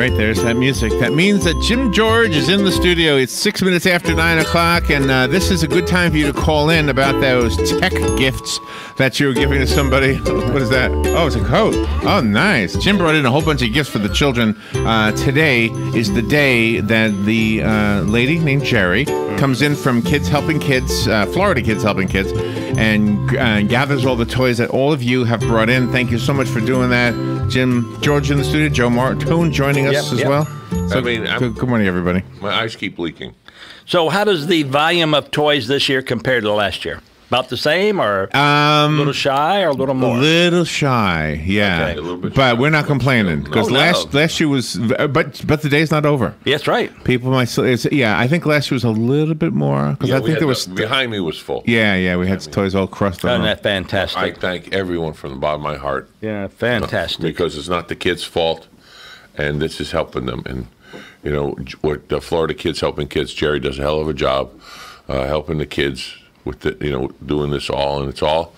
right, there's that music. That means that Jim George is in the studio. It's 6 minutes after 9 o'clock, and this is a good time for you to call in about those tech gifts that you're giving to somebody. What is that? Oh, it's a coat. Oh, nice. Jim brought in a whole bunch of gifts for the children. Today is the day that the lady named Jerry comes in from Kids Helping Kids, Florida Kids Helping Kids, and gathers all the toys that all of you have brought in. Thank you so much for doing that. Jim George in the studio, Joe Martone joining us as well. So, good morning, everybody. My eyes keep leaking. So how does the volume of toys this year compare to last year? About the same, or a little shy, or a little more? A little shy, yeah. Okay. A little bit but shy. we're not complaining because last year was, but the day's not over. That's right. People might, I think last year was a little bit more because I think there was behind me was full. Yeah, we had toys all crusted. Isn't that fantastic? I thank everyone from the bottom of my heart. Yeah, fantastic. Because it's not the kids' fault, and this is helping them. And what the Florida Kids Helping Kids, Jerry does a hell of a job helping the kids with doing this all, and it's all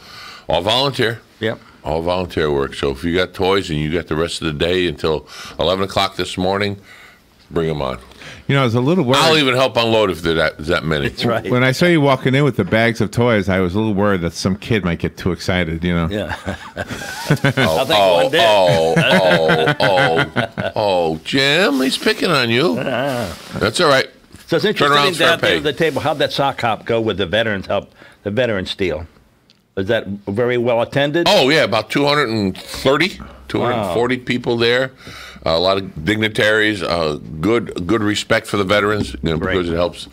volunteer. Yep. All volunteer work. So if you got toys and you got the rest of the day until 11 o'clock this morning, bring them on. I was a little worried. I'll even help unload if there's that many. That's right. When I saw you walking in with the bags of toys, I was a little worried that some kid might get too excited, Yeah. Jim, he's picking on you. That's all right. So it's interesting down there at the table. How'd that sock hop go with the veterans deal? Is that very well attended? Oh, yeah, about 240 people there. A lot of dignitaries, good respect for the veterans, because it helps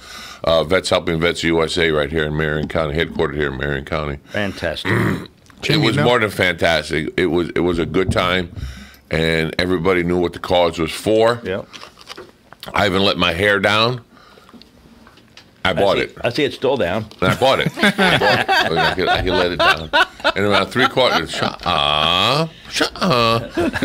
Vets Helping Vets USA right here in Marion County, headquartered here in Marion County. Fantastic. It was more than fantastic. It was a good time, and everybody knew what the cause was for. Yep. I haven't let my hair down. I bought it. I see it's still down. And I bought it. I can let it down. And around three-quarters, and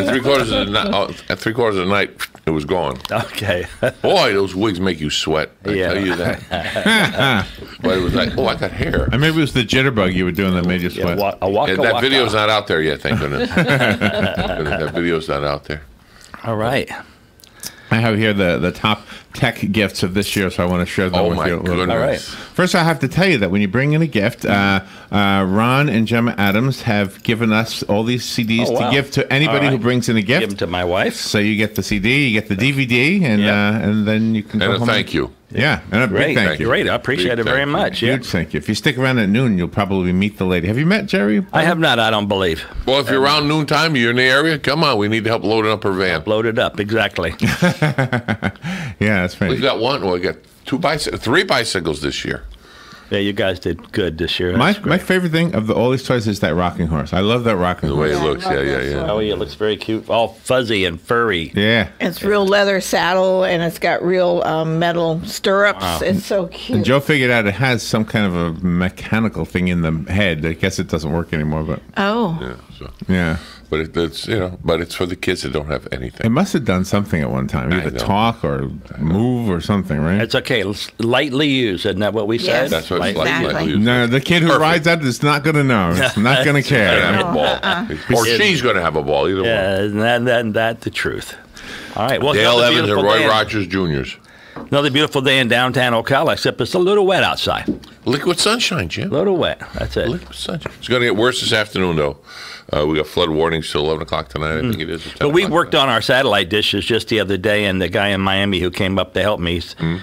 three-quarters of the night, it was gone. Okay. Boy, those wigs make you sweat. I tell you that. But it was like, I got hair. And maybe it was the jitterbug you were doing that made you sweat. That video's not out there yet, thank goodness. That video's not out there. All right. I have here the top tech gifts of this year, so I want to share them with you. Oh, my goodness. All right. First, I have to tell you that when you bring in a gift, Ron and Gemma Adams have given us all these CDs to give to anybody who brings in a gift. Give them to my wife. So you get the CD, you get the DVD, and then you can go home. And a thank you. Yeah, and a big thank you. Great, I appreciate it very much. Huge thank you. If you stick around at noon, you'll probably meet the lady. Have you met Jerry? I have not, I don't believe. Well, if you're around noontime, you're in the area, come on, we need to help load up her van. Load it up, exactly. Yeah, that's right. We've got we got three bicycles this year. Yeah, you guys did good this year. My favorite thing of all these toys is that rocking horse. I love that rocking horse. The way it looks, yeah. Oh, yeah, it looks very cute. All fuzzy and furry. Yeah. It's real leather saddle, and it's got real metal stirrups. Wow. It's so cute. And Joe figured out it has some kind of a mechanical thing in the head. I guess it doesn't work anymore, but... Oh. Yeah. But it's for the kids that don't have anything. It must have done something at one time, either talk or move or something, right? It's okay. Lightly used, isn't that what we said? That's what it's lightly used. No, the kid who rides that is not going to know. It's not going to care. Have a ball. Or she's going to have a ball, either one. And that's the truth. All right. Well, Dale Evans and Roy Rogers Jr.'s. Another beautiful day in downtown Ocala, except it's a little wet outside. Liquid sunshine, Jim. A little wet. That's it. Liquid sunshine. It's going to get worse this afternoon, though. We got flood warnings till 11 o'clock tonight. I think it is. But we worked on our satellite dishes just the other day, and the guy in Miami who came up to help me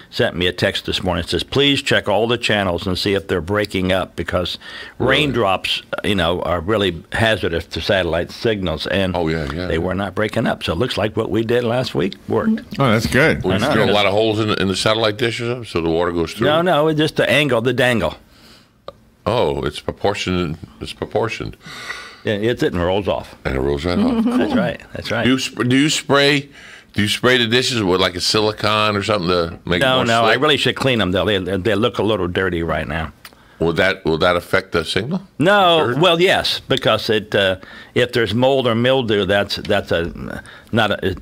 sent me a text this morning. It says, please check all the channels and see if they're breaking up, because raindrops, are really hazardous to satellite signals. And they were not breaking up. So it looks like what we did last week worked. Oh, that's good. We drill a lot of holes in the satellite dishes so the water goes through? No, it's just the dangle. Oh, it's proportioned. It's proportioned. Yeah, it and rolls off. And it rolls right off. That's right. That's right. Do you spray the dishes with like a silicone or something to make it more slick? I really should clean them though. They look a little dirty right now. Will that affect the signal? No. Well, yes, because if there's mold or mildew, that's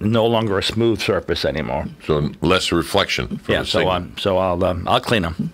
no longer a smooth surface anymore. So less reflection from the signal. I'll clean them.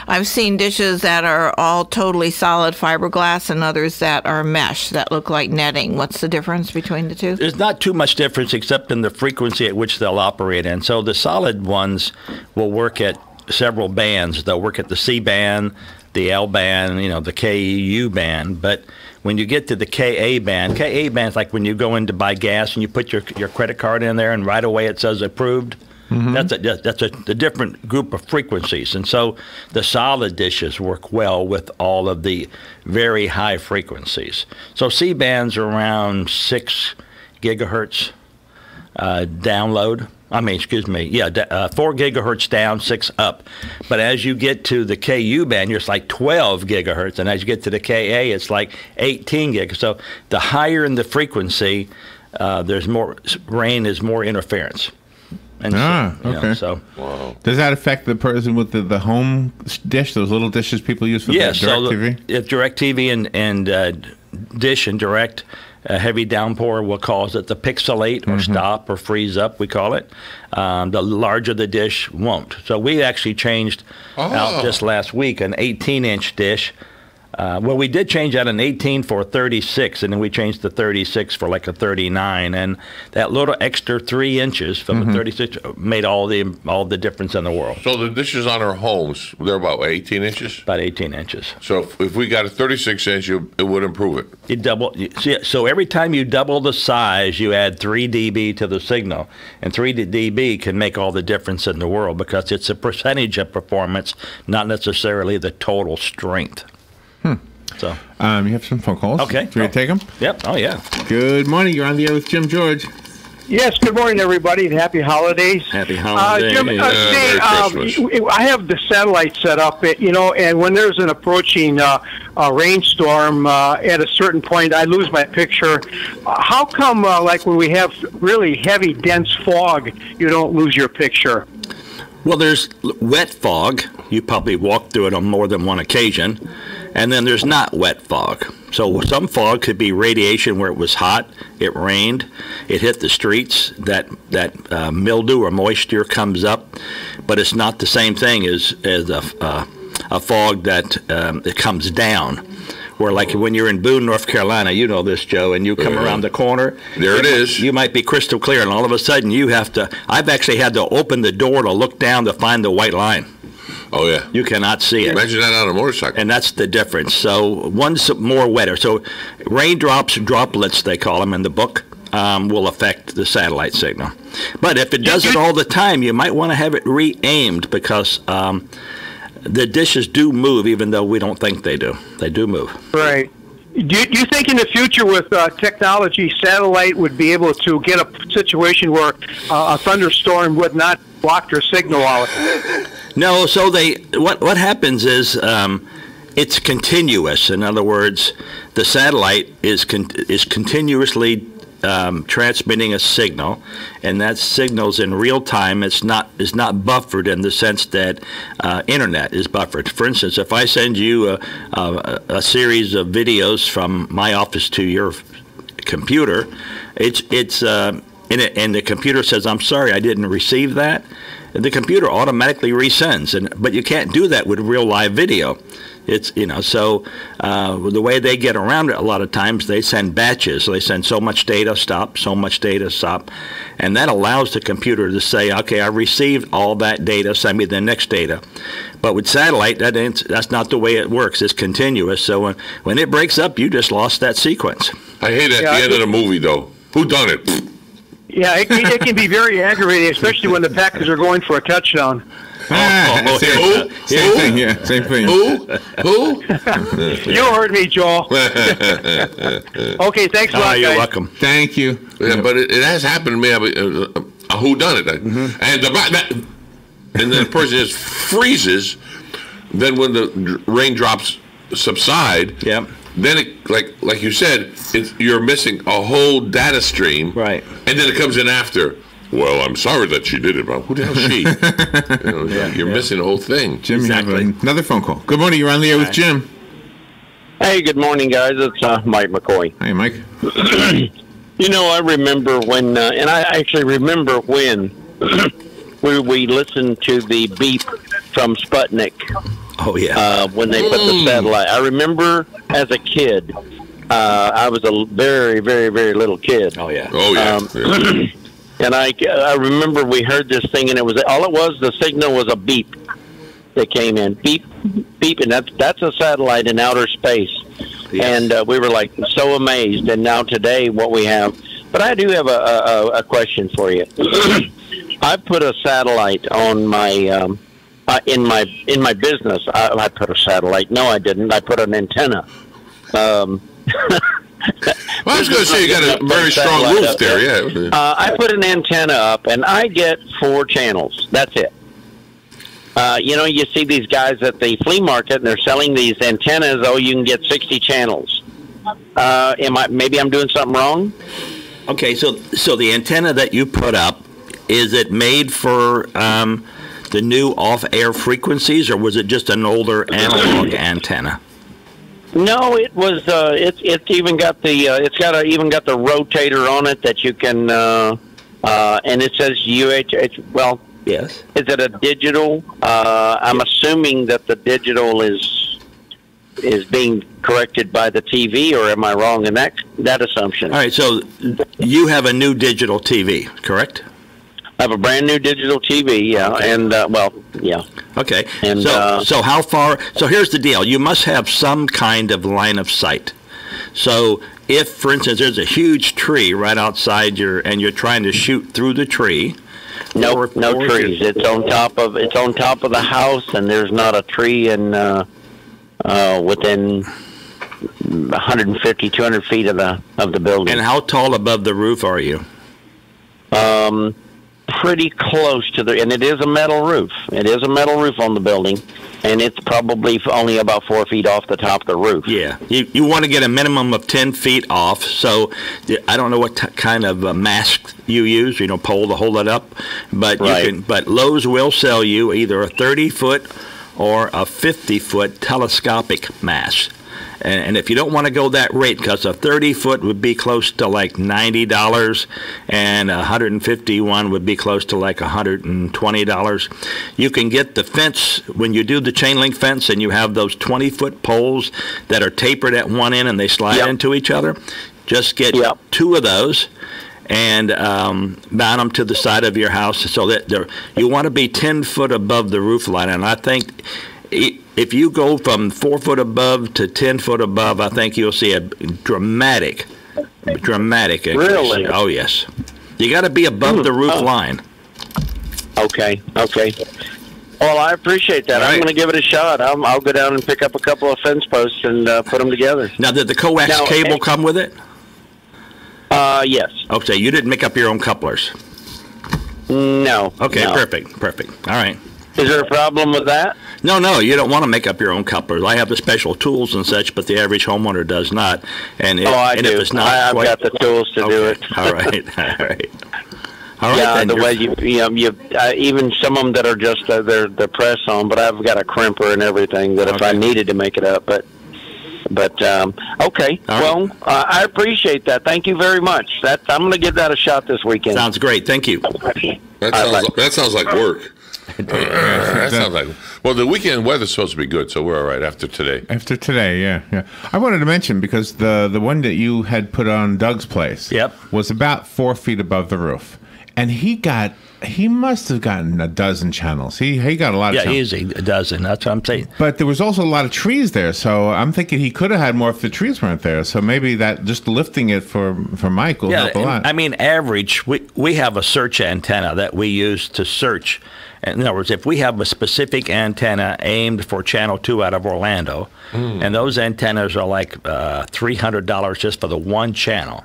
I've seen dishes that are all totally solid fiberglass and others that are mesh that look like netting. What's the difference between the two? There's not too much difference except in the frequency at which they'll operate in. So the solid ones will work at several bands. They'll work at the C band, the L band, the KU band. But when you get to the KA band is like when you go in to buy gas and you put your credit card in there and right away it says approved. Mm-hmm. That's a different group of frequencies. And so the solid dishes work well with all of the very high frequencies. So C bands are around 6 gigahertz download. 4 gigahertz down, 6 up. But as you get to the KU band, it's like 12 gigahertz. And as you get to the KA, it's like 18 gigahertz. So the higher in the frequency, there's more rain, is more interference. And okay. Wow. Does that affect the person with the home dish, those little dishes people use for DirecTV? If DirecTV and Dish and Direct heavy downpour will cause it to pixelate or stop or freeze up, we call it. The larger the dish won't. So we actually changed out just last week an 18-inch dish. We did change out an 18 for a 36, and then we changed the 36 for like a 39, and that little extra 3 inches from the 36 made all the difference in the world. So the dishes on our homes, they're about 18 inches? About 18 inches. So if we got a 36-inch, it would improve it? So every time you double the size, you add 3 dB to the signal, and 3 dB can make all the difference in the world because it's a percentage of performance, not necessarily the total strength. So you have some phone calls. Okay. Do you take them? Yep. Oh, yeah. Good morning. You're on the air with Jim George. Yes, good morning, everybody, and happy holidays. Happy holidays. Jim, I have the satellite set up, and when there's an approaching rainstorm, at a certain point, I lose my picture. How come, like when we have really heavy, dense fog, you don't lose your picture? Well, there's wet fog. You probably walked through it on more than one occasion. And then there's not wet fog. So some fog could be radiation where it was hot, it rained, it hit the streets, that mildew or moisture comes up, but it's not the same thing as a fog that it comes down. Where like when you're in Boone, North Carolina, you know this, Joe, and you come around the corner. There it is. You might be crystal clear, and all of a sudden I've actually had to open the door to look down to find the white line. Oh, yeah. You cannot see it. Imagine that on a motorcycle. And that's the difference. So one's more wetter. So raindrops, droplets, they call them in the book, will affect the satellite signal. But if it does it all the time, you might want to have it re-aimed because the dishes do move, even though we don't think they do. They do move. Right. Do you think in the future with technology, satellite would be able to get a situation where a thunderstorm would not block their signal out? No, so what happens is it's continuous. In other words, the satellite is continuously transmitting a signal, and that signal's in real time. Is not buffered in the sense that internet is buffered. For instance, if I send you a series of videos from my office to your computer, and the computer says, "I'm sorry, I didn't receive that." The computer automatically resends, but you can't do that with real live video. It's so the way they get around it a lot of times, they send batches. So they send so much data, stop, so much data, stop, and that allows the computer to say, okay, I received all that data, send me the next data. But with satellite, that's not the way it works. It's continuous. So when it breaks up, you just lost that sequence. I hate it at the end of the movie, though. Who done it? Yeah, it can be very aggravating, especially when the Packers are going for a touchdown. Same thing. Yeah, same thing. Who? You heard me, Joel. Okay, thanks a lot, You're guys. welcome. Thank you. Yeah, but it has happened to me. A who done it? And then the person just freezes. Then when the raindrops subside, Yep. then it, like you said, you're missing a whole data stream. Right. And then it comes in after. Well, I'm sorry that she did it, but who the hell is she? You're missing the whole thing. Jim, Exactly. you have another phone call. Good morning. You're on the air with Jim. Hey, good morning, guys. It's Mike McCoy. Hey, Mike. I remember when, and I actually remember when we listened to the beep from Sputnik. Oh, yeah. When they put the satellite. I remember as a kid, I was a very, very, very little kid. Oh, yeah. Oh, yeah. And I remember we heard this thing, and the signal was a beep that came in. Beep, beep, and that's a satellite in outer space. Yes. And we were like so amazed. And now today, what we have. But I do have a question for you. I put a satellite on my in my business. I put a satellite. No, I didn't. I put an antenna. Well, I was going to say you got a very strong roof there. Yeah. I put an antenna up, and I get 4 channels. That's it. You see these guys at the flea market, and they're selling these antennas. Oh, you can get 60 channels. Maybe I'm doing something wrong? Okay, so the antenna that you put up, is it made for the new off-air frequencies, or was it just an older analog antenna? No, it was. It's even got the. Even got the rotator on it that you can. And it says UHH. Well, yes. Is it a digital? I'm assuming that the digital is being corrected by the TV, or am I wrong in that assumption? All right. So you have a new digital TV, correct? I have a brand new digital TV, yeah, Okay. and yeah. Okay. And so how far? So here's the deal: you must have some kind of line of sight. So if, for instance, there's a huge tree right outside and you're trying to shoot through the tree. No trees. It's on top of the house, and there's not a tree within 150, 200 feet of the building. And how tall above the roof are you? Pretty close to and it is a metal roof. It is a metal roof on the building, and it's probably only about 4 feet off the top of the roof. Yeah, you want to get a minimum of 10 feet off. So I don't know what kind of mask you use, pole to hold it up, but right. But Lowe's will sell you either a 30-foot or a 50-foot telescopic mask. And if you don't want to go that rate, because a 30-foot would be close to like $90, and a 151 would be close to like $120, you can get the fence, when you do the chain link fence and you have those 20-foot poles that are tapered at one end and they slide into each other, just get 2 of those and mount them to the side of your house so that you want to be 10 foot above the roof line. And I think if you go from 4 foot above to 10 foot above, I think you'll see a dramatic increase. Really? Oh, yes. You got to be above the roof line. Okay. Well, I appreciate that. Right. I'm going to give it a shot. I'll go down and pick up a couple of fence posts and put them together. Now, did the coax cable come with it? Yes. Okay, you didn't make up your own couplers. No. Okay, no. perfect. All right. Is there a problem with that? No, you don't want to make up your own couplers. I have the special tools and such, but the average homeowner does not. And I do. If it's not I've got the tools to do it. All right. Yeah, the way you even some of them that are just they're press on, but I've got a crimper and everything that if I needed to make it up, but okay. Well, I appreciate that. Thank you very much. I'm going to give that a shot this weekend. Sounds great. Thank you. That sounds like work. That sounds like. Well, the weekend weather's supposed to be good, so we're all right after today. After today, yeah. I wanted to mention, because the one that you had put on Doug's place was about 4 feet above the roof. And he must have gotten a dozen channels. He got a lot of channels. Yeah, easy, a dozen. That's what I'm saying. But there was also a lot of trees there, so I'm thinking he could have had more if the trees weren't there. So maybe that just lifting it for Mike will help a lot. I mean, average, we have a search antenna that we use to search. In other words, if we have a specific antenna aimed for Channel 2 out of Orlando, and those antennas are like $300 just for the one channel,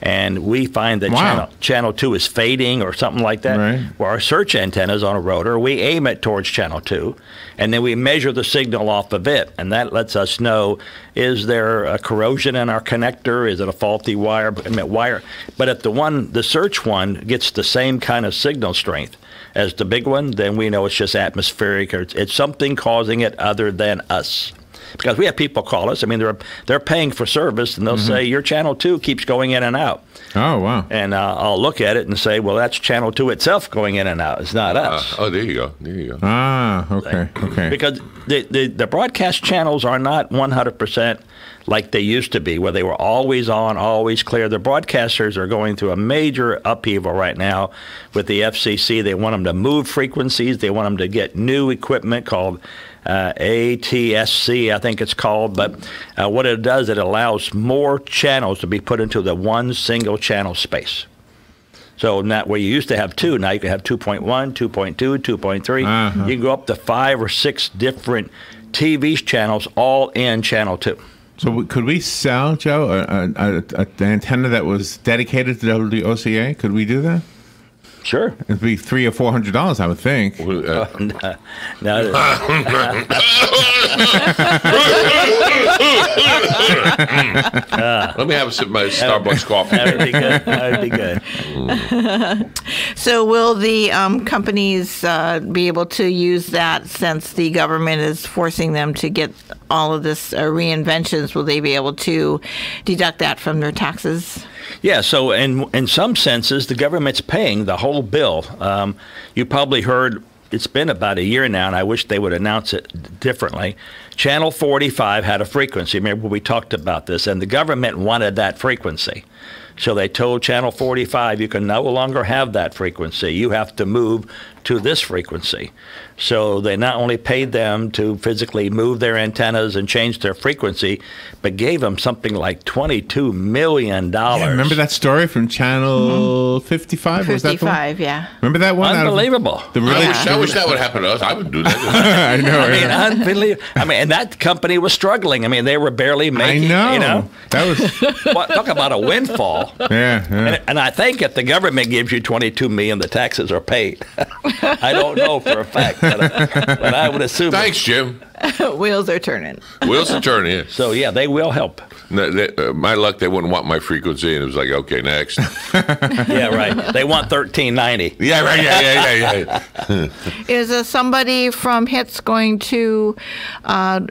and we find that channel 2 is fading or something like that, right. Well, our search antennas on a rotor, we aim it towards Channel 2, and then we measure the signal off of it, and that lets us know, is there a corrosion in our connector? Is it a faulty wire? But if the search one gets the same kind of signal strength as the big one, then we know it's just atmospheric, or it's something causing it other than us. Because we have people call us. I mean, they're paying for service, and they'll say, your channel 2 keeps going in and out. Oh, wow. And I'll look at it and say, well, that's channel 2 itself going in and out. It's not us. Oh, there you go. There you go. Ah, okay. Because the broadcast channels are not 100% like they used to be, where they were always on, always clear. The broadcasters are going through a major upheaval right now with the FCC. They want them to move frequencies. They want them to get new equipment called ATSC, I think it's called. But what it does, it allows more channels to be put into the one single channel space. So not where you used to have 2, now you can have 2.1, 2.2, 2.3. You can go up to 5 or 6 different TV channels all in channel 2. So could we sell, Joe, an antenna that was dedicated to WOCA? Could we do that? Sure. It'd be $300 or $400, I would think. No. Let me have a sip of my Starbucks coffee. That would be good. That would be good. So will the companies be able to use that since the government is forcing them to get all of this reinventions? Will they be able to deduct that from their taxes? Yeah, so in some senses, the government's paying the whole bill. You probably heard, it's been about a year now, and I wish they would announce it differently. Channel 45 had a frequency. Remember, we talked about this, and the government wanted that frequency. So they told Channel 45, you can no longer have that frequency. You have to move to this frequency. So they not only paid them to physically move their antennas and change their frequency, but gave them something like $22 million. Yeah, remember that story from Channel 55? 55, yeah. Remember that one? Unbelievable. I wish that would happen to us. I would do that. I know. I mean, unbelievable. I mean, and that company was struggling. I mean, they were barely making. I know. You know, that was. Talk about a windfall. Yeah. And I think if the government gives you $22 million, the taxes are paid. I don't know for a fact, but I would assume. Thanks, Jim. Wheels are turning. Wheels are turning. Yeah. So yeah, they will help. My luck, they wouldn't want my frequency, and it was like, okay, next. Yeah, right. They want 1390. Yeah, right. Yeah. Is somebody from HITS going to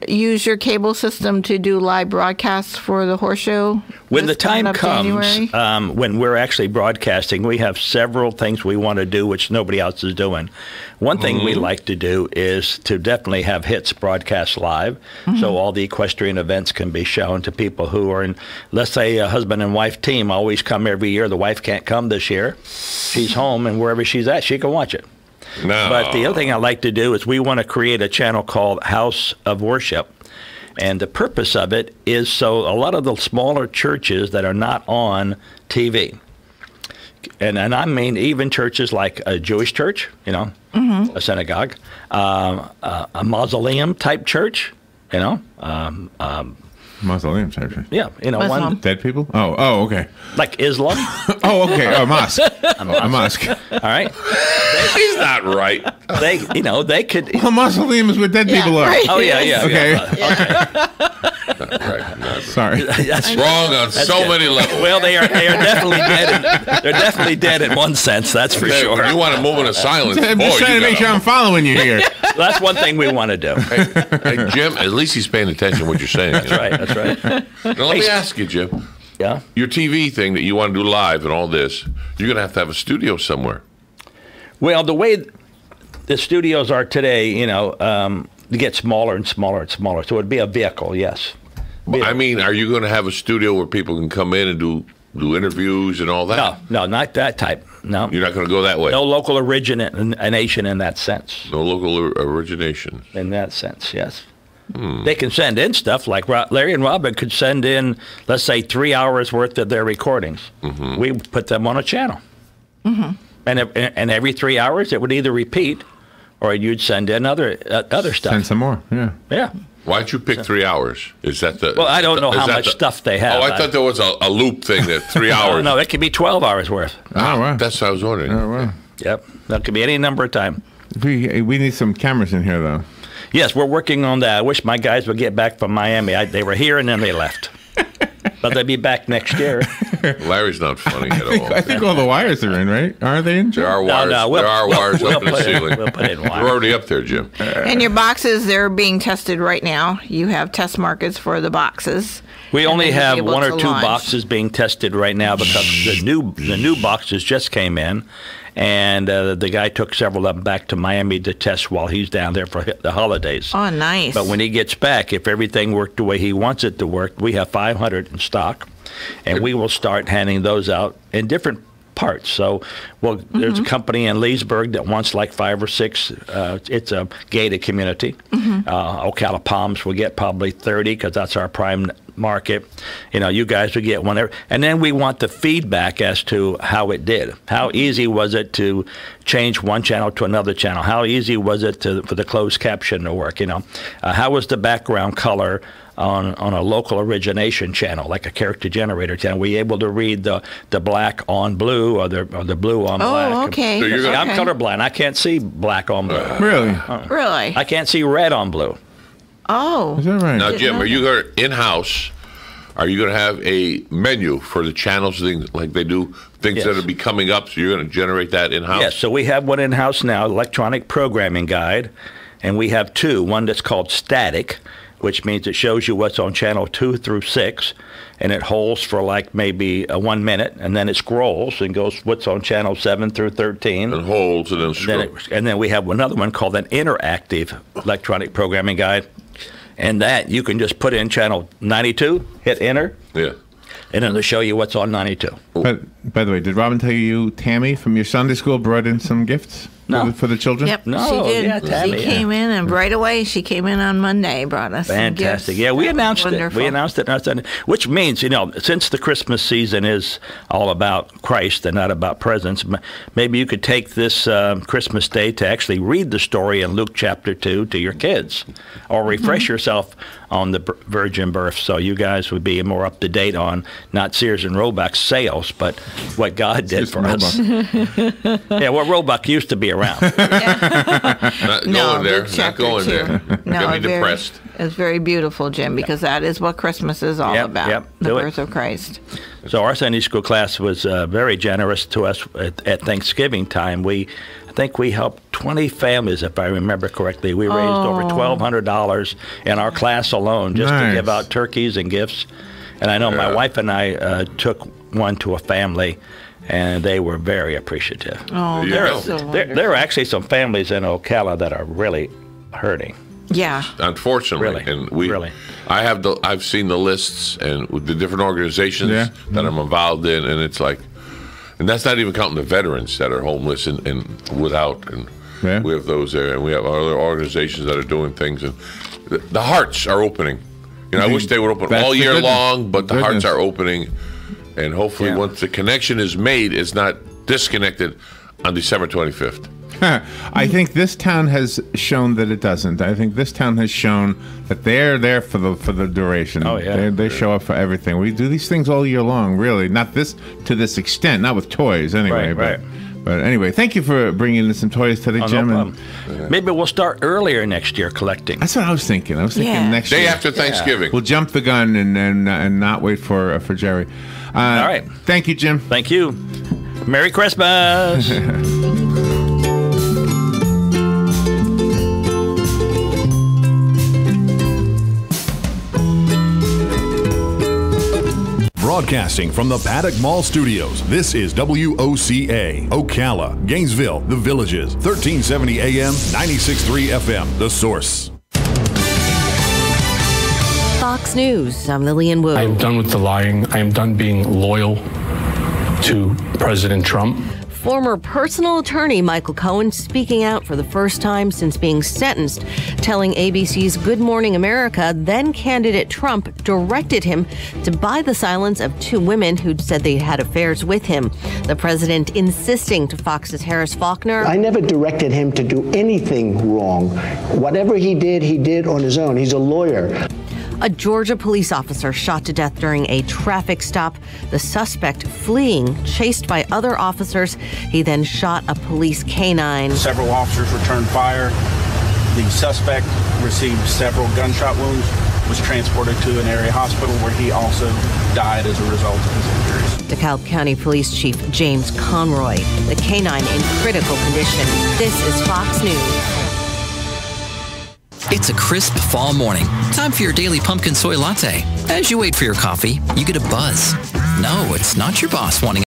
use your cable system to do live broadcasts for the horse show? When the time comes, when we're actually broadcasting, we have several things we want to do which nobody else is doing. One thing we like to do is to definitely have HITS broadcast live, so all the equestrian events can be shown to people who are in, let's say, a husband and wife team always come every year. The wife can't come this year. She's home, and wherever she's at, she can watch it. No. But the other thing I like to do is we want to create a channel called House of Worship. And the purpose of it is so a lot of the smaller churches that are not on TV, and I mean even churches like a Jewish church, you know, a synagogue, a mausoleum type church, you know, Mausoleum type. yeah, you know, Muslim. one Dead people? Oh, okay. like Islam. Oh, okay. Oh, mosque. A mosque. All right, He's not right. they could. Well, mausoleum is where dead people are. right. Oh yeah. Okay. Right. Sorry. That's Wrong on so many levels. Well, they are definitely dead. They're definitely dead in one sense. That's for sure. You want a moment of silence. I'm just trying to make sure I'm following you here. That's one thing we want to do. Hey, Jim, at least he's paying attention to what you're saying. That's right. That's right. Now, let me ask you, Jim. Yeah. Your TV thing that you want to do live and all this, you're going to have a studio somewhere. Well, the way the studios are today, you know, they get smaller and smaller and smaller. So it'd be a vehicle, yes. I mean, are you going to have a studio where people can come in and do interviews and all that? No, not that type. No. You're not going to go that way? No local origination in that sense. No local origination. In that sense, yes. They can send in stuff like Larry and Robin could send in, let's say, 3 hours worth of their recordings. We put them on a channel. And every 3 hours it would either repeat or you'd send in other stuff. Send some more. Yeah. Yeah. Why'd you pick 3 hours? Is that the? Well, I don't know how much stuff they have. Oh, I thought there was a loop thing that 3 hours. No, it could be 12 hours worth. Oh, wow. That's what I was wondering. Oh, wow. Yep. That could be any number of time. We need some cameras in here, though. Yes, we're working on that. I wish my guys would get back from Miami. They were here and then they left. But they'll be back next year. Larry's not funny at all. I think all the wires are in, right? Are they in, Jim? There are wires. There are wires up in the ceiling. We'll put in wires. We're already up there, Jim. And your boxes, they're being tested right now. You have test markets for the boxes. We only And then have you'll be one or able to two launch. boxes being tested right now because the new boxes just came in, and the guy took several of them back to Miami to test while he's down there for the holidays. Oh, nice. But when he gets back, if everything worked the way he wants it to work, we have 500 in stock, and we will start handing those out in different parts. So, well, there's a company in Leesburg that wants like 5 or 6. It's a gated community. Ocala Palms will get probably 30 because that's our prime market. You know, you guys will get one. And then we want the feedback as to how it did. How easy was it to change one channel to another channel? How easy was it for the closed caption to work? You know, how was the background color on a local origination channel, like a character generator channel? Were you able to read the black on blue or the blue on black? Oh, okay. So you're I'm colorblind. I can't see black on blue. Really? Really? I can't see red on blue. Oh. Is that right? Now, Jim, are you going to, in-house, are you going to have a menu for the channels, things like they do, things Yes. that will be coming up, so you're going to generate that in-house? Yes, so we have one in-house now, electronic programming guide, and we have two. One that's called static, which means it shows you what's on channel 2 through 6, and it holds for like maybe 1 minute, and then it scrolls and goes what's on channel 7 through 13. And holds and then scrolls. And then we have another one called an interactive electronic programming guide, and that you can just put in channel 92, hit enter, Yeah. and then it'll show you what's on 92. But, by the way, did Robin tell you Tammy from your Sunday school brought in some gifts No. for the children? Yep, No, she did. yeah, Tammy, she came in, and right away, she came in on Monday, brought us some Fantastic. gifts. Yeah, we announced Wonderful. it. We announced it. Which means, you know, since the Christmas season is all about Christ and not about presents, maybe you could take this Christmas Day to actually read the story in Luke chapter 2 to your kids, or refresh yourself on the virgin birth, so you guys would be more up to date on not Sears and Roebuck's sales, but what God did for us. Yeah, what Roebuck used to be around. Not going there. Luke Not chapter going 2. there. No, Got me depressed. It's very beautiful, Jim, because that is what Christmas is all Yep, about, yep, the do it. birth of Christ. So our Sunday school class was very generous to us at Thanksgiving time. I think we helped 20 families, if I remember correctly. We raised over $1,200 in our class alone just to give out turkeys and gifts. And I know my wife and I took one to a family, and they were very appreciative. Oh, you There, go. that's so there are actually some families in Ocala that are really hurting. Yeah. Unfortunately, Really? and Really? I've seen the lists and with the different organizations that I'm involved in, and it's like, and that's not even counting the veterans that are homeless and without, and we have those there, and we have other organizations that are doing things, and the hearts are opening. You know, I wish they would open all year long, but the hearts are opening, and hopefully once the connection is made, it's not disconnected on December 25th. I think this town has shown that it doesn't. I think this town has shown that they're there for the duration. Oh, yeah. They show up for everything. We do these things all year long, really. Not this to this extent, not with toys anyway. Right. But anyway, thank you for bringing in some toys today, Oh, Jim. no problem. Maybe we'll start earlier next year collecting. That's what I was thinking. I was thinking Yeah. next Day year. after Thanksgiving. We'll jump the gun and not wait for Jerry. All right. Thank you, Jim. Thank you. Merry Christmas. Broadcasting from the Paddock Mall Studios, this is WOCA, Ocala, Gainesville, The Villages, 1370 AM, 96.3 FM, The Source. Fox News, I'm Lillian Wu. I am done with the lying. I am done being loyal to President Trump. Former personal attorney Michael Cohen speaking out for the first time since being sentenced, telling ABC's Good Morning America then candidate Trump directed him to buy the silence of two women who'd said they had affairs with him. The president insisting to Fox's Harris Faulkner. I never directed him to do anything wrong. Whatever he did on his own. He's a lawyer. A Georgia police officer shot to death during a traffic stop. The suspect fleeing, chased by other officers. He then shot a police canine. Several officers returned fire. The suspect received several gunshot wounds, was transported to an area hospital where he also died as a result of his injuries. DeKalb County Police Chief James Conroy. The canine in critical condition. This is Fox News. It's a crisp fall morning. Time for your daily pumpkin soy latte. As you wait for your coffee, you get a buzz. No, it's not your boss wanting